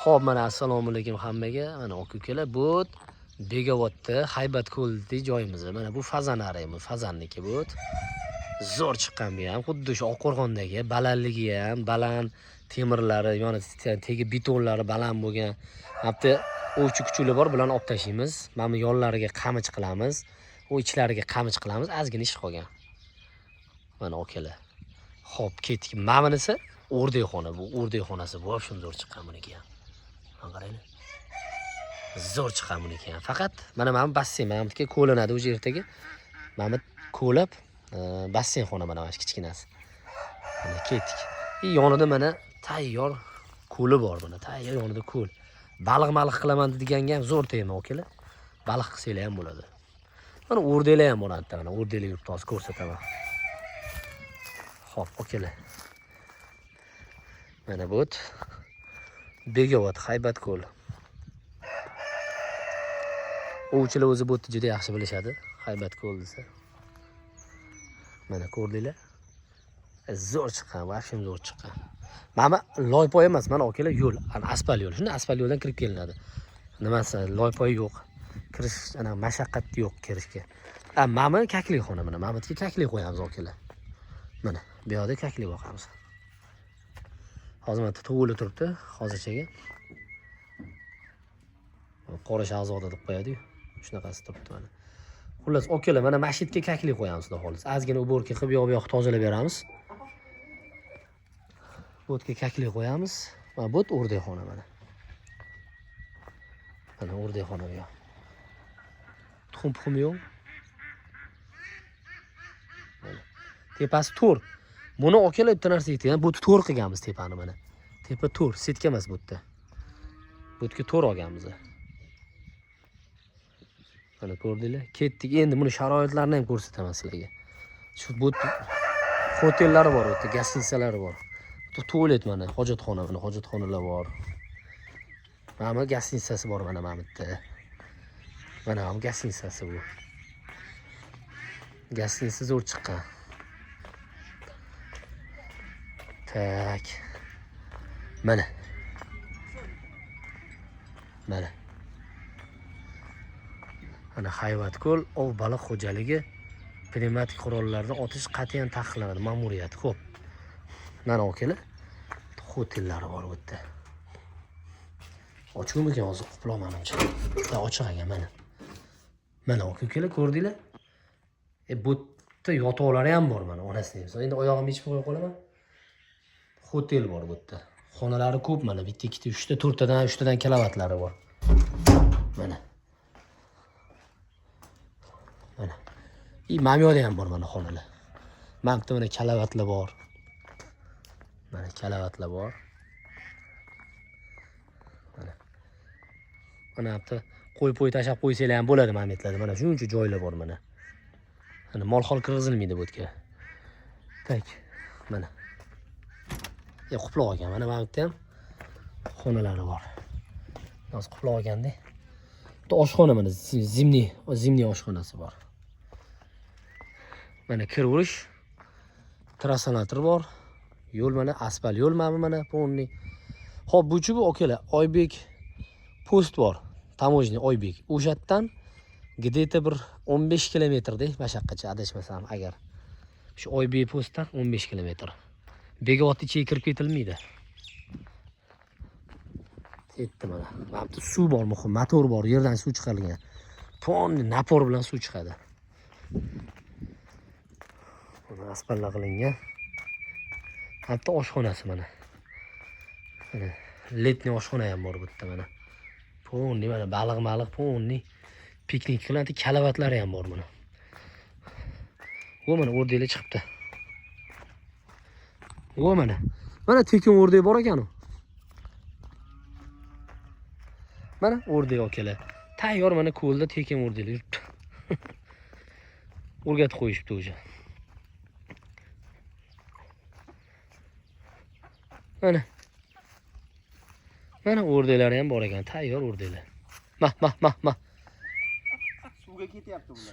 Xo'p, mana assalomu alaykum hammaga. Mana aka-ukalar, bu Begovatda Haybatko'ldagi joyimiz. Mana bu fazanari, bu fazanniki bu. Zo'r chiqqan bu ham, xuddi shu Oqqo'rg'ondagi balandligi ham, baland temirlari, yoni tegi betonlari baland bo'lgan. Hatto o'chi-kuchuli bor, bularni olib tashlaymiz. Mana bu yonlariga qamich qilamiz, u ichlariga qamich qilamiz, ozgina ish qolgan. Mana okalar. Xo'p, ketdik. Mana bunisi o'rdakxona, bu o'rdakxonasi. Bu ham shunday zo'r chiqqan buniki ham. Mana qaranglar. Zo'r chiqqan buniki ham. Faqat mana basseyn, mana buniki ko'linadi o'sha yerdagi. Mana ko'lab basseyn xona mana shu kichkinasi. Mana ketdik. Yonida mana tayyor ko'li bor buni. Tayyor yonida ko'l. Baliq qilaman deganga ham zo'r tema okalar. Baliq qilsanglar ham bo'ladi. Mana o'rdaklar ham bo'ladi, mana o'rdaklar yurtni hozir ko'rsataman. Xo'p, okalar. Mana bu Begovat Haybatko'l. O'g'chilar o'zi bu yerni juda yaxshi bilishadi, Haybatko'l desa. Mana ko'rdinglar? Zo'r chiqqan, vashim zo'r chiqqan. Mana loypoy emas, mana okalar yo'l, asfalt yo'l. Shunda asfalt yo'ldan kirib kelinadi. Nimasi, loypoy yo'q. Kirish, ana mashaqqat yo'q kirishga. Mana kaklik xona, mana Mamatga kaklik qo'yamiz okalar. Mana bu yerda kaklik boqamiz. Hozir mana tuvuli turibdi, hozirchaga. Qora shahzoda deb qo'yadi-yu. Shunaqasi turibdi mana. Xullas, okalar, mana masjidga kaklik qo'yamiz, xudo xolis. Ozgina uborka qilib, yoq-yoq tozalab beramiz. Bu yerga kaklik qo'yamiz. Mana bu o'rdakxona mana. Mana o'rdakxona bu. Tuxum yo'q. Mana. Tepasi to'r. Buni okalar bitta narsa aytgan, bu to'r qilganmiz tepani mana. Tepa to'r, setka emas bu yerda. Bu yerga to'r olganmiz. Mana ko'rdinglar? Ketdik. Endi buni sharoitlarini ham ko'rsataman sizlarga. Shu bu hotellari bor, o'tda gostinitsalari bor. Tualet mana, hojatxona, mana hojatxonalar bor. Mana gostinitsasi bor mana bu yerda. Mana ham gostinitsasi bu. Gostinitsa zo'r chiqqan. Tak. Mana. Mana. Mana Haybatko'l ov baliq xo'jaligi pnevmatik qurollarni otish qat'iyan taqiqlanadi, ma'muriyat. Xo'p. Mana okalar, hotellari bor bu yerda. Ochiqmi hozir qoplamanimcha. Ochiq ekan mana. Mana okalar ko'rdinglar? Bu yerda yotoqlari ham bor mana, onasining. Endi oyog'imni yechib qo'ya qolaman. Hotel bor bu yerda. Xonalari ko'p mana, bitta, ikkita, uchta, to'rttadan, uchtadan kilovatlari bor. Mana. Mana. Mamyoda ham bor mana xonalar. Mana bitta mana kalavatlar bor. Mana kalavatlar bor. Mana. Mana bitta qo'y tashab qo'ysanglar ham bo'ladi mametlarda. Mana shuncha joylar bor mana. Mana mol-hol kirgizilmaydi bu yerga. Tak. Mana. Quplab olgan. Mana bu yerda ham xonalari bor. Hozir quplab olganda. Bu oshxona mana zimniy oshxonasi bor. Mana kirish, trassanator bor. Yo'l mana asfalt yo'l mana polni. Xo'p, bu okalar, Oybek post bor. Tamojniy Oybek. O'shatdan где-то bir 15 kilometrda mashaqqacha adashmasam agar. Shu Oybek postdan 15 kilometr. Begovatga ichiga kirib ketilmaydi. Yetdi mana. Mana bu suv bor, muhim motor bor, yerdan suv chiqarilgan. Tonni napor bilan suv chiqadi. Mana asfaltlar qilingan. Hatto oshxonasi mana. Mana letniy oshxona ham bor bu yerda mana. Ponni mana baliq ponni. Piknik qiladi, kalavatlari ham bor mana. Bu mana o'rdaklar chiqibdi. Bu mana. Mana tekin o'rdak bor ekan u. Mana o'rdak okalar. Tayyor mana ko'lda tekin o'rdaklar yuribdi. O'rgatib qo'yishibdi o'sha. Mana. Mana o'rdaklari ham bor ekan, tayyor o'rdaklar. Suvga ketyapti bular.